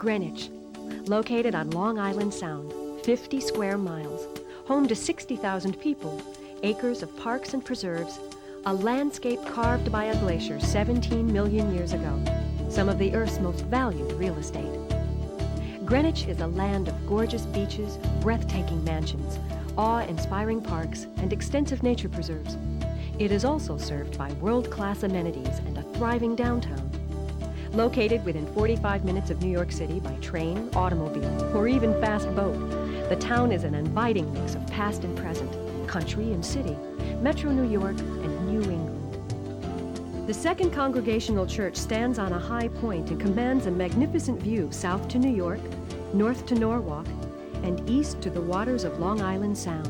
Greenwich, located on Long Island Sound, 50 square miles, home to 60,000 people, acres of parks and preserves, a landscape carved by a glacier 17 million years ago, some of the Earth's most valued real estate. Greenwich is a land of gorgeous beaches, breathtaking mansions, awe-inspiring parks, and extensive nature preserves. It is also served by world-class amenities and a thriving downtown. Located within 45 minutes of New York City by train, automobile, or even fast boat, the town is an inviting mix of past and present, country and city, Metro New York and New England. The Second Congregational Church stands on a high point and commands a magnificent view south to New York, north to Norwalk, and east to the waters of Long Island Sound.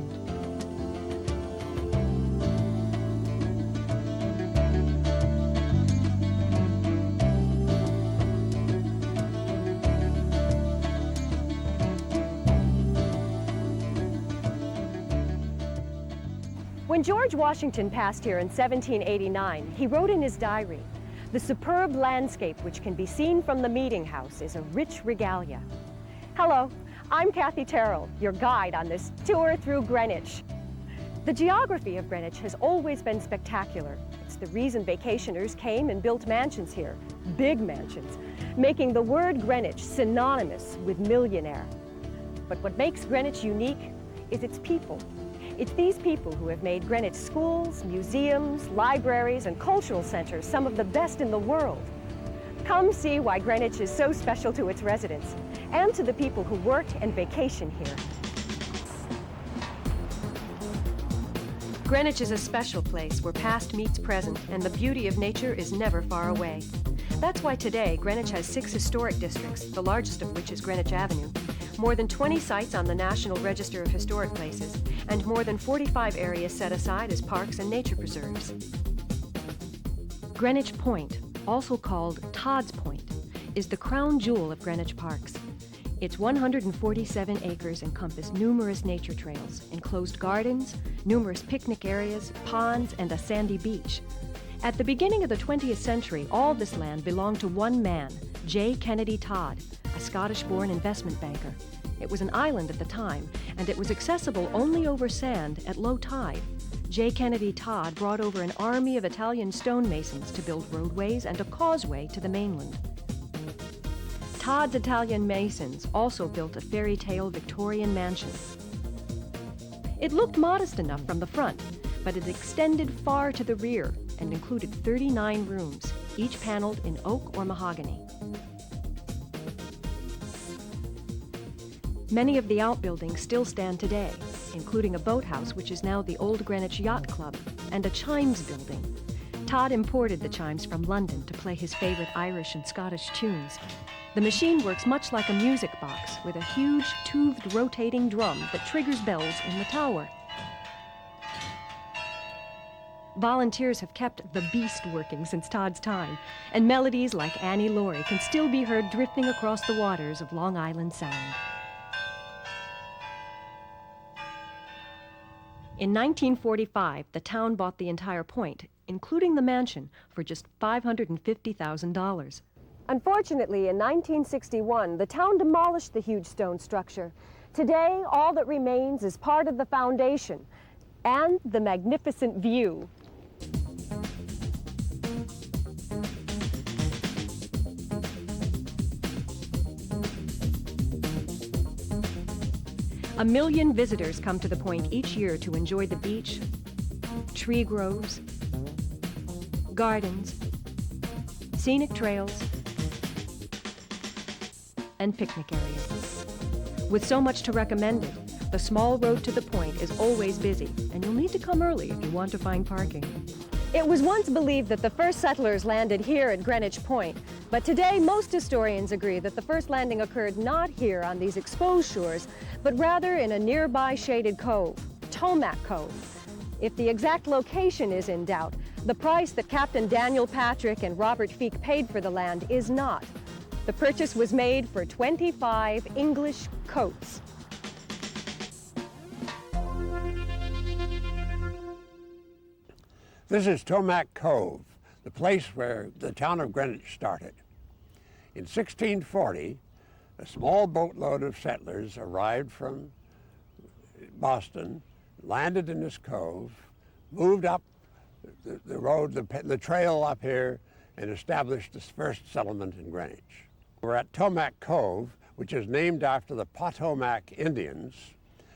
When George Washington passed here in 1789, he wrote in his diary, "The superb landscape which can be seen from the meeting house is a rich regalia." Hello, I'm Kathy Terrell, your guide on this tour through Greenwich. The geography of Greenwich has always been spectacular. It's the reason vacationers came and built mansions here, big mansions, making the word Greenwich synonymous with millionaire. But what makes Greenwich unique is its people. It's these people who have made Greenwich schools, museums, libraries, and cultural centers some of the best in the world. Come see why Greenwich is so special to its residents and to the people who work and vacation here. Greenwich is a special place where past meets present and the beauty of nature is never far away. That's why today Greenwich has 6 historic districts, the largest of which is Greenwich Avenue, more than 20 sites on the National Register of Historic Places, and more than 45 areas set aside as parks and nature preserves. Greenwich Point, also called Todd's Point, is the crown jewel of Greenwich Parks. Its 147 acres encompass numerous nature trails, enclosed gardens, numerous picnic areas, ponds, and a sandy beach. At the beginning of the 20th century, all this land belonged to one man, J. Kennedy Todd, a Scottish-born investment banker. It was an island at the time, and it was accessible only over sand at low tide. J. Kennedy Todd brought over an army of Italian stonemasons to build roadways and a causeway to the mainland. Todd's Italian masons also built a fairy tale Victorian mansion. It looked modest enough from the front, but it extended far to the rear and included 39 rooms, each paneled in oak or mahogany. Many of the outbuildings still stand today, including a boathouse, which is now the Old Greenwich Yacht Club, and a chimes building. Todd imported the chimes from London to play his favorite Irish and Scottish tunes. The machine works much like a music box, with a huge, toothed, rotating drum that triggers bells in the tower. Volunteers have kept the beast working since Todd's time, and melodies like Annie Laurie can still be heard drifting across the waters of Long Island Sound. In 1945, the town bought the entire point, including the mansion, for just $550,000. Unfortunately, in 1961, the town demolished the huge stone structure. Today, all that remains is part of the foundation and the magnificent view. A million visitors come to the point each year to enjoy the beach, tree groves, gardens, scenic trails, and picnic areas. With so much to recommend it, the small road to the point is always busy, and you'll need to come early if you want to find parking. It was once believed that the first settlers landed here at Greenwich Point, but today most historians agree that the first landing occurred not here on these exposed shores, but rather in a nearby shaded cove, Tomac Cove. If the exact location is in doubt, the price that Captain Daniel Patrick and Robert Feek paid for the land is not. The purchase was made for 25 English coats. This is Tomac Cove, the place where the town of Greenwich started. In 1640, A small boatload of settlers arrived from Boston, landed in this cove, moved up the road, the trail up here, and established this first settlement in Greenwich. We're at Tomac Cove, which is named after the Potomac Indians,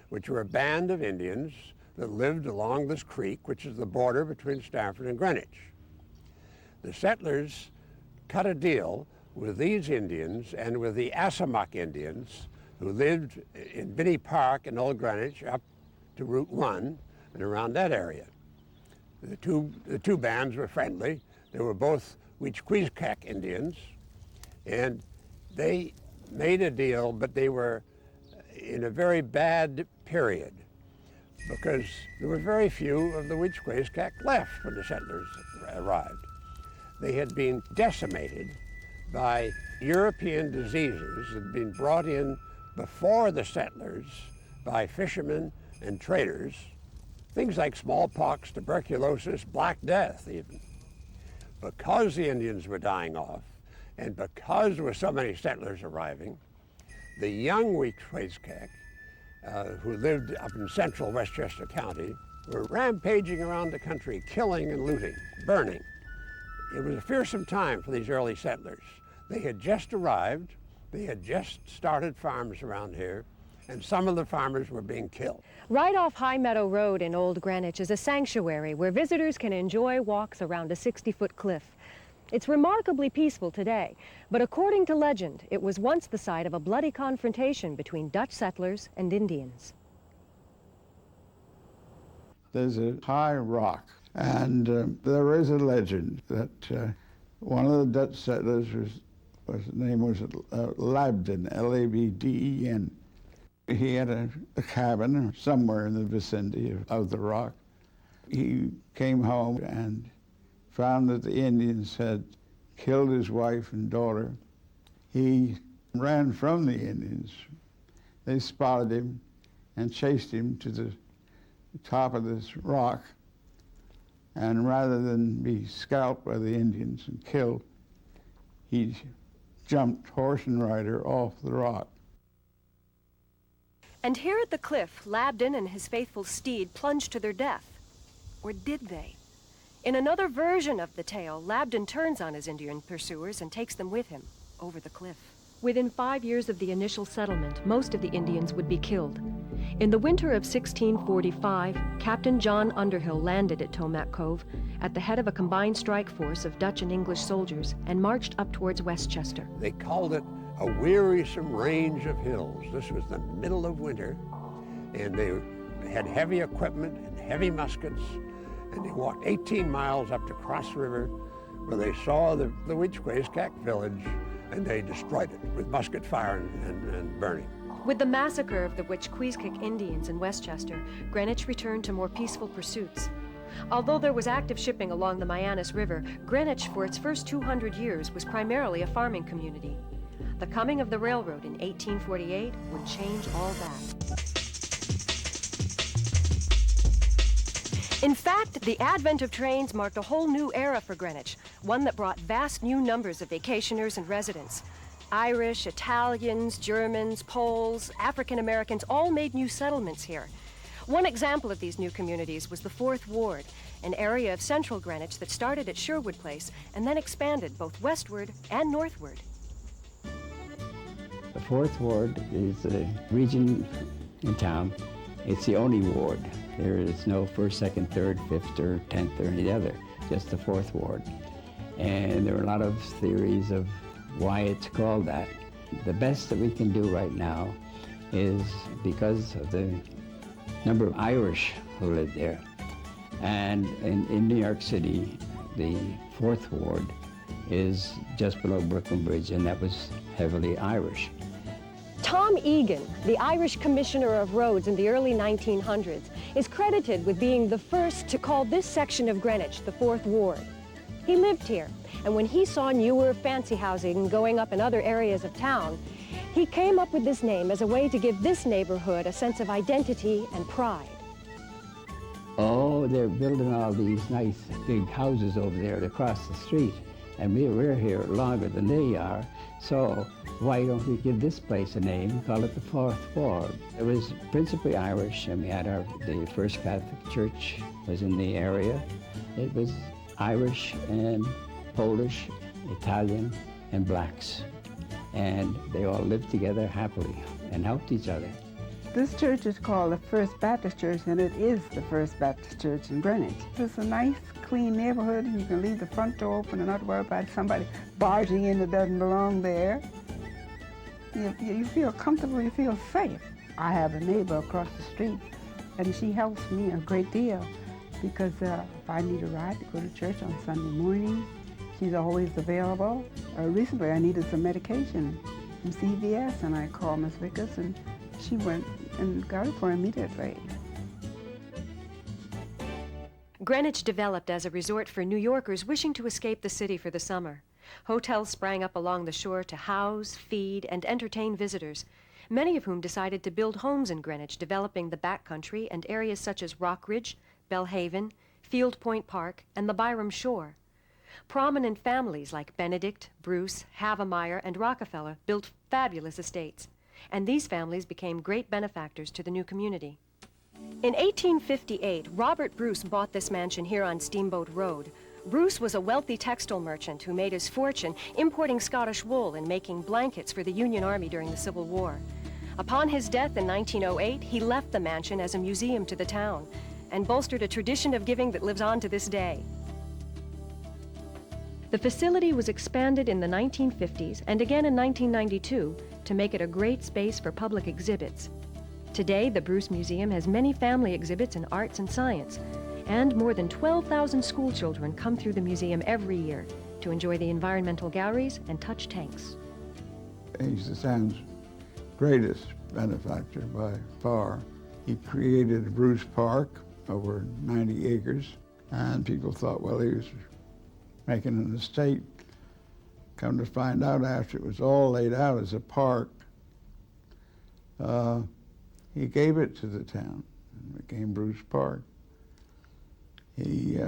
which were a band of Indians that lived along this creek, which is the border between Stamford and Greenwich. The settlers cut a deal with these Indians and with the Assamuck Indians, who lived in Binney Park in Old Greenwich up to Route 1 and around that area. The two bands were friendly. They were both Whichquiscac Indians, and they made a deal, but they were in a very bad period because there were very few of the Whichquiscac left when the settlers arrived. They had been decimated by European diseases that had been brought in before the settlers by fishermen and traders, things like smallpox, tuberculosis, Black Death even. Because the Indians were dying off, and because there were so many settlers arriving, the young Whichquiscac, who lived up in central Westchester County, were rampaging around the country, killing and looting, burning. It was a fearsome time for these early settlers. They had just arrived, they had just started farms around here, and some of the farmers were being killed. Right off High Meadow Road in Old Greenwich is a sanctuary where visitors can enjoy walks around a 60-foot cliff. It's remarkably peaceful today, but according to legend, it was once the site of a bloody confrontation between Dutch settlers and Indians. There's a high rock, and there is a legend that one of the Dutch settlers his name was Labden, L-A-B-D-E-N. He had a cabin somewhere in the vicinity of the rock. He came home and found that the Indians had killed his wife and daughter. He ran from the Indians. They spotted him and chased him to the top of this rock. And rather than be scalped by the Indians and killed, he jumped horse and rider off the rock. And here at the cliff, Labden and his faithful steed plunged to their death. Or did they? In another version of the tale, Labden turns on his Indian pursuers and takes them with him over the cliff. Within 5 years of the initial settlement, most of the Indians would be killed. In the winter of 1645, Captain John Underhill landed at Tomac Cove at the head of a combined strike force of Dutch and English soldiers and marched up towards Westchester. They called it a wearisome range of hills. This was the middle of winter, and they had heavy equipment and heavy muskets, and they walked 18 miles up to Cross River, where they saw the Whichquiscac village, and they destroyed it with musket fire and burning. With the massacre of the Whichquiscac Indians in Westchester, Greenwich returned to more peaceful pursuits. Although there was active shipping along the Mianus River, Greenwich for its first 200 years was primarily a farming community. The coming of the railroad in 1848 would change all that. In fact, the advent of trains marked a whole new era for Greenwich, one that brought vast new numbers of vacationers and residents. Irish, Italians, Germans, Poles, African Americans all made new settlements here. One example of these new communities was the Fourth Ward, an area of central Greenwich that started at Sherwood Place and then expanded both westward and northward. The Fourth Ward is a region in town. It's the only ward. There is no first, second, third, fifth, or 10th, or any other, just the Fourth Ward. And there are a lot of theories of why it's called that. The best that we can do right now is because of the number of Irish who live there. And in New York City, the Fourth Ward is just below Brooklyn Bridge, and that was heavily Irish. Tom Egan, the Irish Commissioner of Roads in the early 1900s, is credited with being the first to call this section of Greenwich the Fourth Ward. He lived here, and when he saw newer fancy housing going up in other areas of town, he came up with this name as a way to give this neighborhood a sense of identity and pride. Oh, they're building all these nice big houses over there across the street, and we're here longer than they are, so why don't we give this place a name and call it the Fourth Ward? It was principally Irish, and we had the first Catholic church was in the area. It was Irish and Polish, Italian, and blacks. And they all lived together happily and helped each other. This church is called the First Baptist Church, and it is the First Baptist Church in Greenwich. It's a nice, clean neighborhood, and you can leave the front door open and not worry about somebody barging in that doesn't belong there. You feel comfortable, you feel safe. I have a neighbor across the street, and she helps me a great deal because if I need a ride to go to church on Sunday morning, she's always available. Recently, I needed some medication from CVS, and I called Miss Vickers, and she went and got it for immediately. Greenwich developed as a resort for New Yorkers wishing to escape the city for the summer. Hotels sprang up along the shore to house, feed, and entertain visitors, many of whom decided to build homes in Greenwich, developing the backcountry and areas such as Rockridge, Bellhaven, Field Point Park, and the Byram Shore. Prominent families like Benedict, Bruce, Havemeyer, and Rockefeller built fabulous estates, and these families became great benefactors to the new community. In 1858, Robert Bruce bought this mansion here on Steamboat Road. Bruce was a wealthy textile merchant who made his fortune importing Scottish wool and making blankets for the Union Army during the Civil War. Upon his death in 1908, he left the mansion as a museum to the town and bolstered a tradition of giving that lives on to this day. The facility was expanded in the 1950s and again in 1992 to make it a great space for public exhibits. Today, the Bruce Museum has many family exhibits in arts and science, and more than 12,000 school children come through the museum every year to enjoy the environmental galleries and touch tanks. He's the town's greatest benefactor by far. He created Bruce Park, over 90 acres, and people thought, well, he was making an estate. Come to find out, after it was all laid out as a park, he gave it to the town. It became Bruce Park. He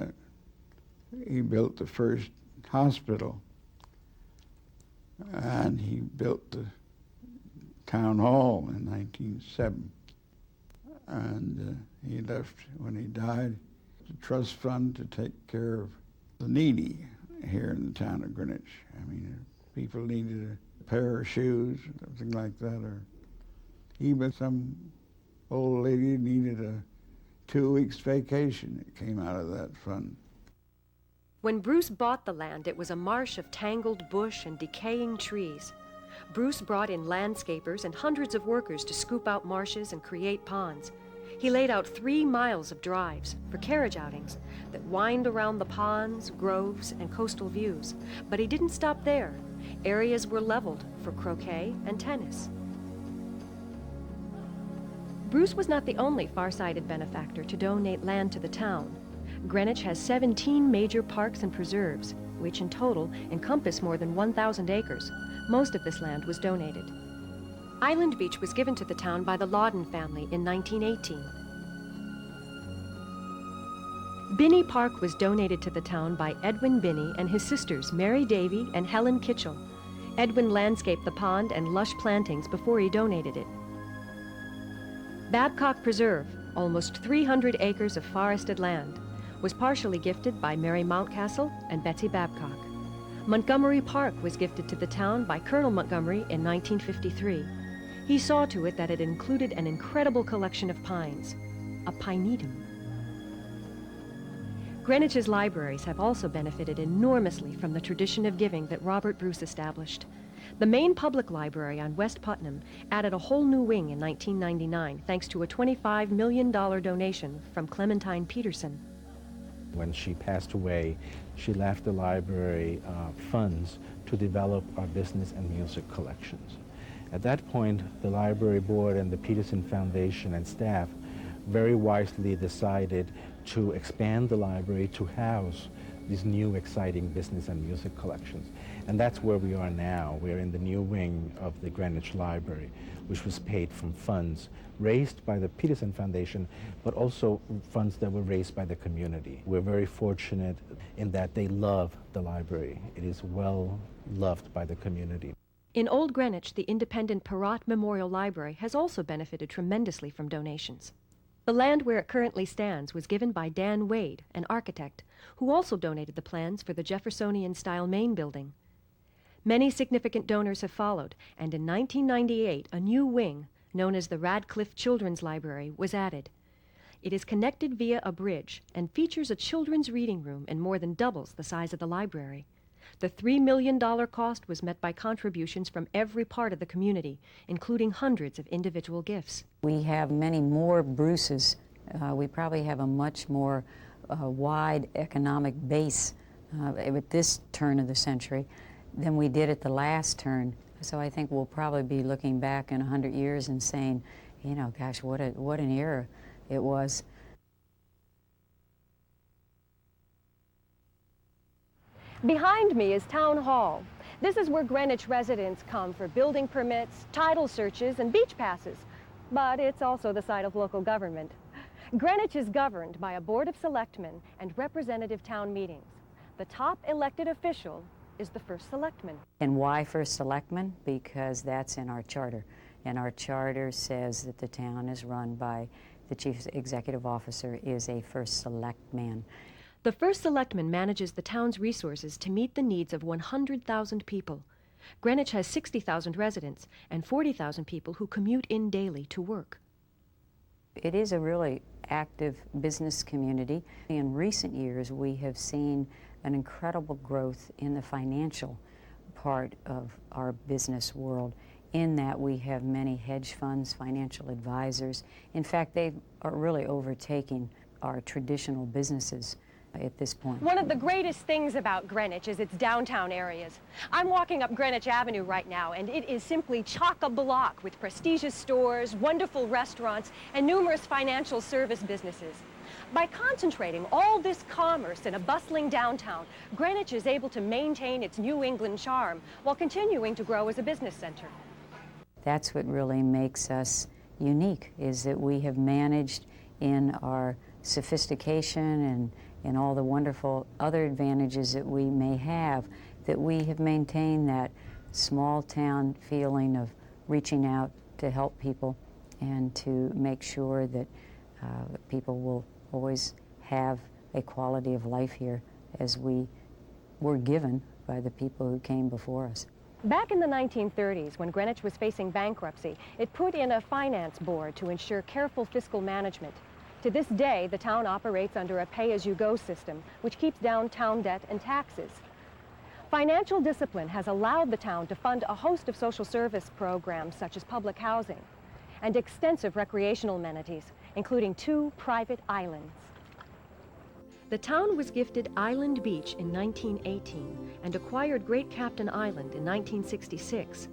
built the first hospital, and he built the town hall in 1907. And he left, when he died, the trust fund to take care of the needy here in the town of Greenwich. I mean, if people needed a pair of shoes, something like that, or even some old lady needed a 2 weeks vacation. It came out of that fund. When Bruce bought the land, it was a marsh of tangled bush and decaying trees. Bruce brought in landscapers and hundreds of workers to scoop out marshes and create ponds. He laid out 3 miles of drives for carriage outings that wind around the ponds, groves, and coastal views. But he didn't stop there. Areas were leveled for croquet and tennis. Bruce was not the only far-sighted benefactor to donate land to the town. Greenwich has 17 major parks and preserves, which in total encompass more than 1,000 acres. Most of this land was donated. Island Beach was given to the town by the Loudon family in 1918. Binney Park was donated to the town by Edwin Binney and his sisters Mary Davy and Helen Kitchell. Edwin landscaped the pond and lush plantings before he donated it. Babcock Preserve, almost 300 acres of forested land, was partially gifted by Mary Mountcastle and Betsy Babcock. Montgomery Park was gifted to the town by Colonel Montgomery in 1953. He saw to it that it included an incredible collection of pines, a pinetum. Greenwich's libraries have also benefited enormously from the tradition of giving that Robert Bruce established. The main public library on West Putnam added a whole new wing in 1999 thanks to a $25 million donation from Clementine Peterson. When she passed away, she left the library funds to develop our business and music collections. At that point, the library board and the Peterson Foundation and staff very wisely decided to expand the library to house these new exciting business and music collections. And that's where we are now. We're in the new wing of the Greenwich Library, which was paid from funds raised by the Peterson Foundation, but also funds that were raised by the community. We're very fortunate in that they love the library. It is well loved by the community. In Old Greenwich, the independent Perrott Memorial Library has also benefited tremendously from donations. The land where it currently stands was given by Dan Wade, an architect, who also donated the plans for the Jeffersonian-style main building. Many significant donors have followed, and in 1998, a new wing, known as the Radcliffe Children's Library, was added. It is connected via a bridge and features a children's reading room and more than doubles the size of the library. The $3 million cost was met by contributions from every part of the community, including hundreds of individual gifts. We have many more Bruces. We probably have a much more wide economic base at this turn of the century than we did at the last turn. So I think we'll probably be looking back in 100 years and saying, you know, gosh, what an era it was. Behind me is Town Hall. This is where Greenwich residents come for building permits, title searches, and beach passes. But it's also the site of local government. Greenwich is governed by a board of selectmen and representative town meetings. The top elected official is the first selectman. And why first selectman? Because that's in our charter. And our charter says that the town is run by the chief executive officer is a first selectman. The first selectman manages the town's resources to meet the needs of 100,000 people. Greenwich has 60,000 residents and 40,000 people who commute in daily to work. It is a really active business community. In recent years, we have seen an incredible growth in the financial part of our business world, in that we have many hedge funds, financial advisors. In fact, they are really overtaking our traditional businesses at this point. One of the greatest things about Greenwich is its downtown areas. I'm walking up Greenwich Avenue right now, and it is simply chock-a-block with prestigious stores, wonderful restaurants, and numerous financial service businesses. By concentrating all this commerce in a bustling downtown, Greenwich is able to maintain its New England charm while continuing to grow as a business center. That's what really makes us unique, is that we have managed, in our sophistication and all the wonderful other advantages that we may have, that we have maintained that small town feeling of reaching out to help people and to make sure that people will always have a quality of life here as we were given by the people who came before us. Back in the 1930s, when Greenwich was facing bankruptcy, it put in a finance board to ensure careful fiscal management. To this day, the town operates under a pay-as-you-go system, which keeps down town debt and taxes. Financial discipline has allowed the town to fund a host of social service programs, such as public housing, and extensive recreational amenities, including 2 private islands. The town was gifted Island Beach in 1918 and acquired Great Captain Island in 1966.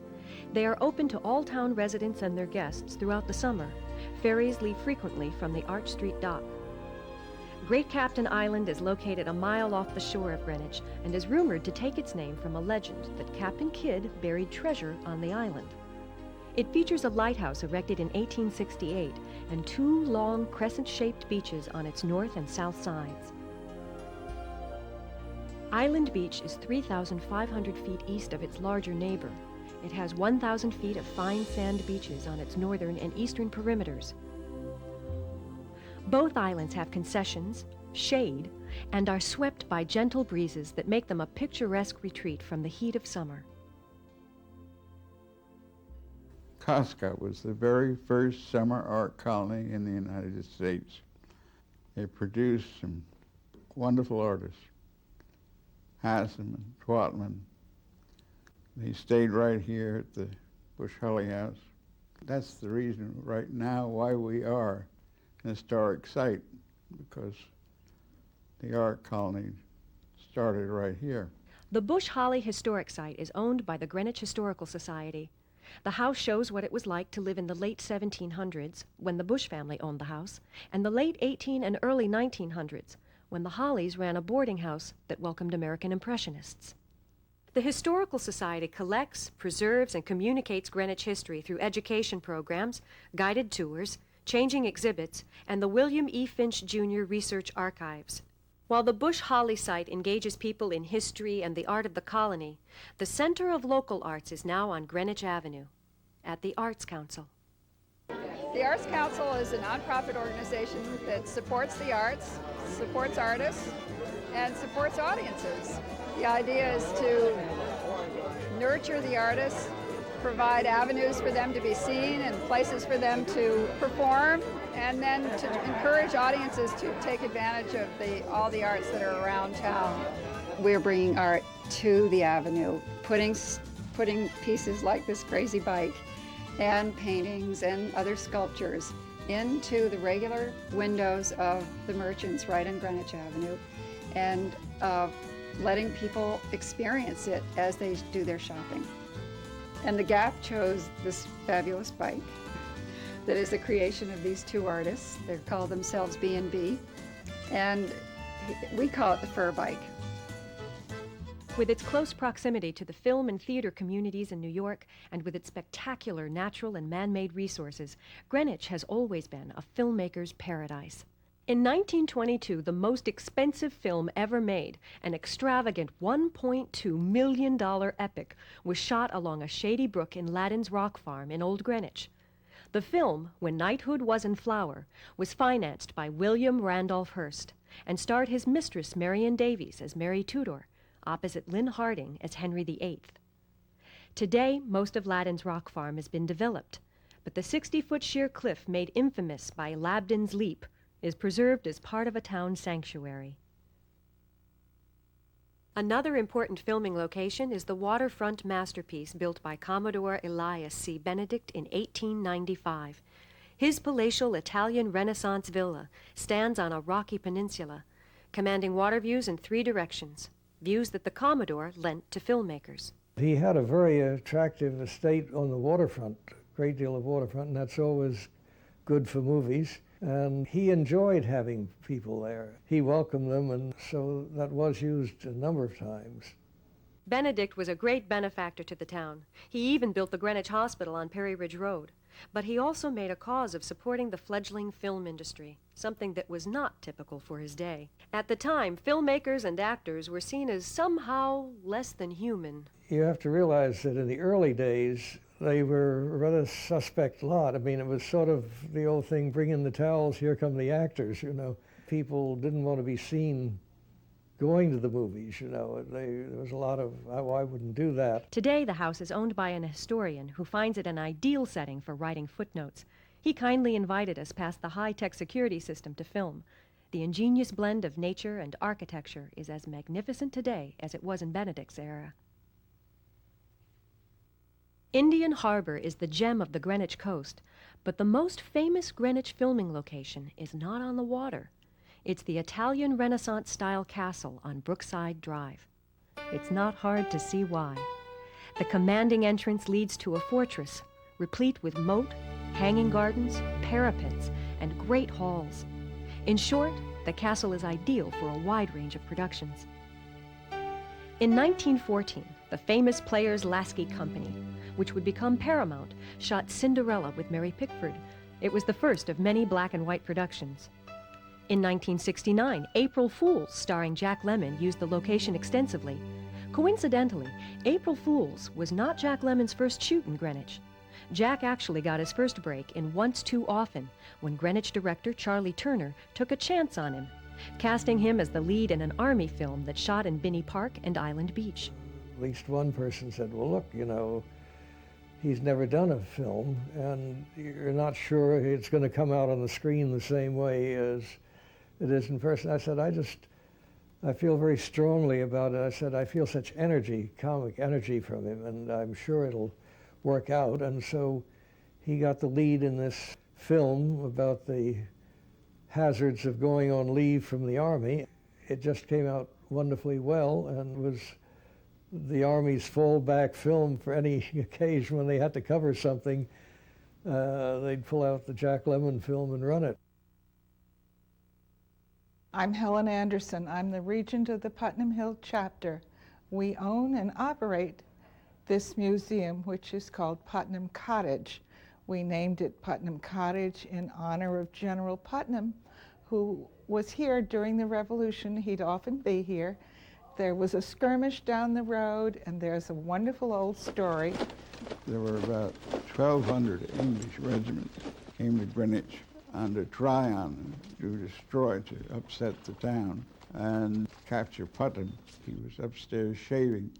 They are open to all town residents and their guests throughout the summer. Ferries leave frequently from the Arch Street dock. Great Captain Island is located a mile off the shore of Greenwich and is rumored to take its name from a legend that Captain Kidd buried treasure on the island. It features a lighthouse erected in 1868 and 2 long crescent-shaped beaches on its north and south sides. Island Beach is 3,500 feet east of its larger neighbor. It has 1,000 feet of fine sand beaches on its northern and eastern perimeters. Both islands have concessions, shade, and are swept by gentle breezes that make them a picturesque retreat from the heat of summer. Connecticut was the very first summer art colony in the United States. It produced some wonderful artists, Haslam and Twatman. They stayed right here at the Bush-Hully House. That's the reason right now why we are an historic site, because the art colony started right here. The Bush-Holly Historic Site is owned by the Greenwich Historical Society. The house shows what it was like to live in the late 1700s, when the Bush family owned the house, and the late 18 and early 1900s, when the Hollies ran a boarding house that welcomed American Impressionists. The Historical Society collects, preserves, and communicates Greenwich history through education programs, guided tours, changing exhibits, and the William E. Finch Jr. Research Archives. While the Bush Holly site engages people in history and the art of the colony, the Center of Local Arts is now on Greenwich Avenue at the Arts Council. The Arts Council is a nonprofit organization that supports the arts, supports artists, and supports audiences. The idea is to nurture the artists, provide avenues for them to be seen and places for them to perform, and then to encourage audiences to take advantage of all the arts that are around town. We're bringing art to the avenue, putting pieces like this crazy bike and paintings and other sculptures into the regular windows of the merchants right on Greenwich Avenue, and letting people experience it as they do their shopping. And the Gap chose this fabulous bike that is a creation of these two artists. They call themselves B&B, and we call it the Fur Bike. With its close proximity to the film and theater communities in New York, and with its spectacular natural and man-made resources, Greenwich has always been a filmmaker's paradise. In 1922, the most expensive film ever made, an extravagant $1.2 million epic, was shot along a shady brook in Ladden's Rock Farm in Old Greenwich. The film, When Knighthood Was in Flower, was financed by William Randolph Hearst and starred his mistress Marion Davies as Mary Tudor, opposite Lynn Harding as Henry VIII. Today, most of Ladden's Rock Farm has been developed, but the 60-foot sheer cliff made infamous by Labden's Leap is preserved as part of a town sanctuary. Another important filming location is the waterfront masterpiece built by Commodore Elias C. Benedict in 1895. His palatial Italian Renaissance villa stands on a rocky peninsula, commanding water views in 3 directions, views that the Commodore lent to filmmakers. He had a very attractive estate on the waterfront, a great deal of waterfront, and that's always good for movies. And he enjoyed having people there. He welcomed them, and so that was used a number of times. Benedict was a great benefactor to the town. He even built the Greenwich Hospital on Perry Ridge Road. But he also made a cause of supporting the fledgling film industry, something that was not typical for his day. At the time, filmmakers and actors were seen as somehow less than human. You have to realize that in the early days, they were a rather suspect lot. I mean, it was sort of the old thing, bring in the towels, here come the actors, you know. People didn't want to be seen going to the movies, you know. There was a lot of, oh, I wouldn't do that. Today, the house is owned by an historian who finds it an ideal setting for writing footnotes. He kindly invited us past the high-tech security system to film. The ingenious blend of nature and architecture is as magnificent today as it was in Benedict's era. Indian Harbor is the gem of the Greenwich coast, but the most famous Greenwich filming location is not on the water. It's the Italian Renaissance-style castle on Brookside Drive. It's not hard to see why. The commanding entrance leads to a fortress, replete with moat, hanging gardens, parapets, and great halls. In short, the castle is ideal for a wide range of productions. In 1914, the famous Players Lasky Company, which would become Paramount, shot Cinderella with Mary Pickford. It was the first of many black and white productions. In 1969, April Fools, starring Jack Lemmon, used the location extensively. Coincidentally, April Fools was not Jack Lemmon's first shoot in Greenwich. Jack actually got his first break in Once Too Often, when Greenwich director Charlie Turner took a chance on him, casting him as the lead in an Army film that shot in Binney Park and Island Beach. At least one person said, well, look, you know, he's never done a film, and you're not sure it's going to come out on the screen the same way as it is in person. I said, I feel very strongly about it. I said, I feel such energy, comic energy from him, and I'm sure it'll work out. And so he got the lead in this film about the hazards of going on leave from the Army. It just came out wonderfully well and was the Army's fallback film for any occasion when they had to cover something. They'd pull out the Jack Lemmon film and run it. I'm Helen Anderson. I'm the regent of the Putnam Hill chapter. We own and operate this museum, which is called Putnam Cottage. We named it Putnam Cottage in honor of General Putnam, who was here during the Revolution. He'd often be here. There was a skirmish down the road, and there's a wonderful old story. There were about 1,200 English regiments came to Greenwich under Tryon to destroy, to upset the town and capture Putnam. He was upstairs shaving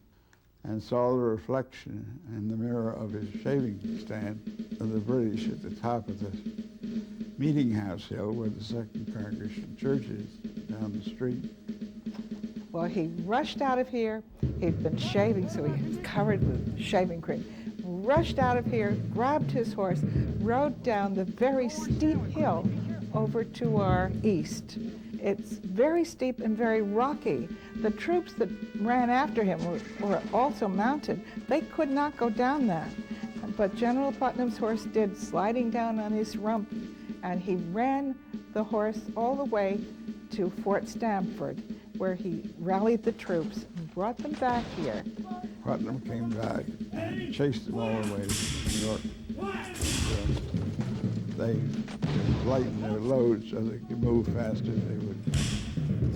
and saw the reflection in the mirror of his shaving stand of the British at the top of the Meeting House Hill, where the Second Congregational Church is, down the street. Well, he rushed out of here. He'd been shaving, so he was covered with shaving cream. Rushed out of here, grabbed his horse, rode down the very steep hill over to our east. It's very steep and very rocky. The troops that ran after him were also mounted. They could not go down that. But General Putnam's horse did, sliding down on his rump, and he ran the horse all the way to Fort Stamford, where he rallied the troops and brought them back here. Putnam came back and chased them all the way to New York. They lightened their loads so they could move faster. They would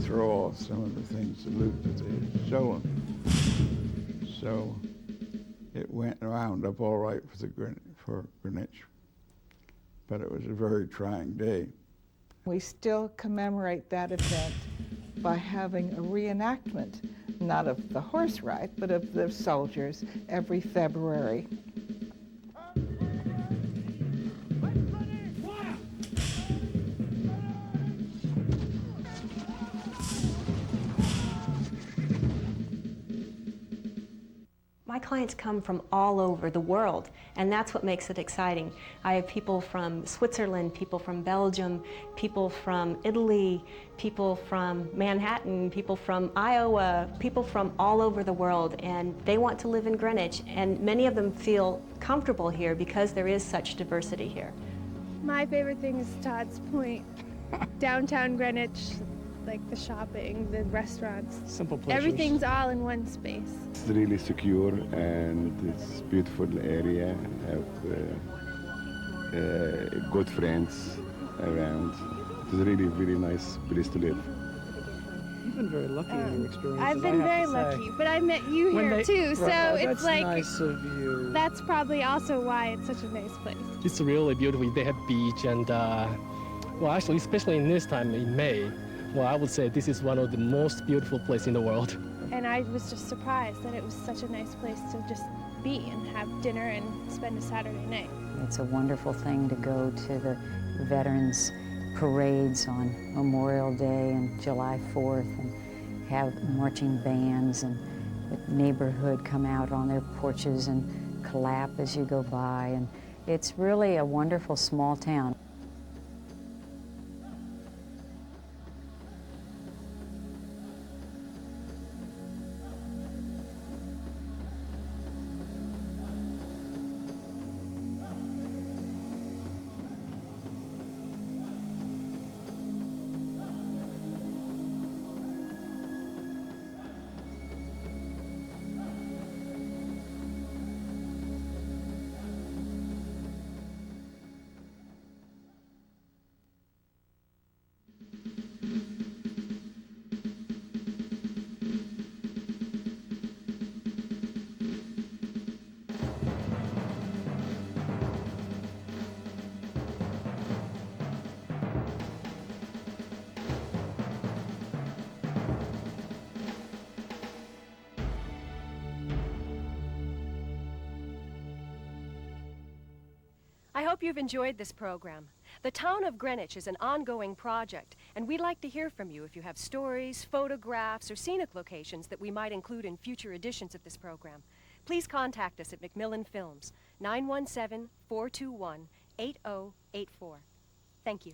throw off some of the things, the loot that they had stolen. So it wound up all right for Greenwich. But it was a very trying day. We still commemorate that event by having a reenactment, not of the horse ride, but of the soldiers every February. My clients come from all over the world, and that's what makes it exciting. I have people from Switzerland, people from Belgium, people from Italy, people from Manhattan, people from Iowa, people from all over the world, and they want to live in Greenwich, and many of them feel comfortable here because there is such diversity here. My favorite thing is Todd's Point, downtown Greenwich. Like the shopping, the restaurants. Simple pleasures. Everything's all in one space. It's really secure and it's beautiful area. Have good friends around. It's a really, really nice place to live. You've been very lucky in your experience. I've been very lucky, but I met you here too, so it's like nice of you. That's probably also why it's such a nice place. It's really beautiful. They have beach and well, actually, especially in this time in May. Well, I would say this is one of the most beautiful places in the world. And I was just surprised that it was such a nice place to just be and have dinner and spend a Saturday night. It's a wonderful thing to go to the veterans parades on Memorial Day and July 4th and have marching bands and the neighborhood come out on their porches and clap as you go by. And it's really a wonderful small town. I hope you've enjoyed this program. The Town of Greenwich is an ongoing project, and we'd like to hear from you if you have stories, photographs, or scenic locations that we might include in future editions of this program. Please contact us at Macmillan Films, 917-421-8084. Thank you.